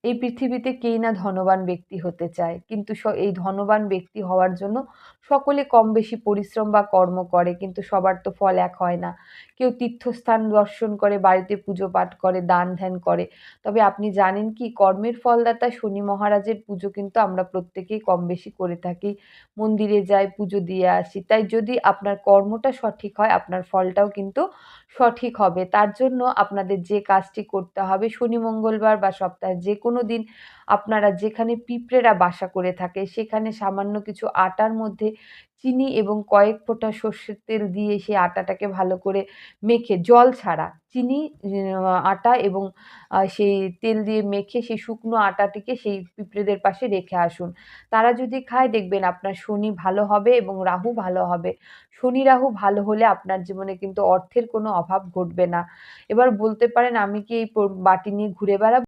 এই পৃথিবীতে কেই না ধনবান ব্যক্তি হতে চায়। কিন্তু এই ধনবান ব্যক্তি হওয়ার জন্য সকলে কম বেশি পরিশ্রম বা কর্ম করে। কিন্তু সবার তো ফল এক হয় না। কেউ তীর্থস্থান দর্শন করে, বাড়িতে পুজো পাঠ করে, দান-ধ্যান করে। তবে আপনি জানেন কি কর্মের ফলদাতা শনি মহারাজের পুজো কিন্তু আমরা প্রত্যেকেই কম বেশি করে থাকি। মন্দিরে যাই, পুজো দিয়ে আসি। তাই যদি আপনার কর্মটা সঠিক হয়, আপনার ফলটাও কিন্তু সঠিক হবে। তার জন্য আপনাদের যে কাজটি করতে হবে শনি, মঙ্গলবার বা সপ্তাহের যেকোনো দিন আপনারা যেখানে পিঁপড়েরা বাসা করে থাকে সেখানে সামান্য কিছু আটার মধ্যে চিনি এবং কয়েক ফোঁটা সর্ষের তেল দিয়ে সেই আটাটাকে ভালো করে মেখে জল ছাড়া চিনি, আটা এবং সেই তেল দিয়ে মেখে সেই শুকনো আটাটিকে সেই পিঁপড়েদের পাশে রেখে আসুন। তারা যদি খায় দেখবেন আপনার শনি ভালো হবে এবং রাহু ভালো হবে। শনি, রাহু ভালো হলে আপনার জীবনে কিন্তু অর্থের কোনো অভাব ঘটবে না। এবার বলতে পারেন আমি কি এই বাটি নিয়ে ঘুরে বেড়াবো?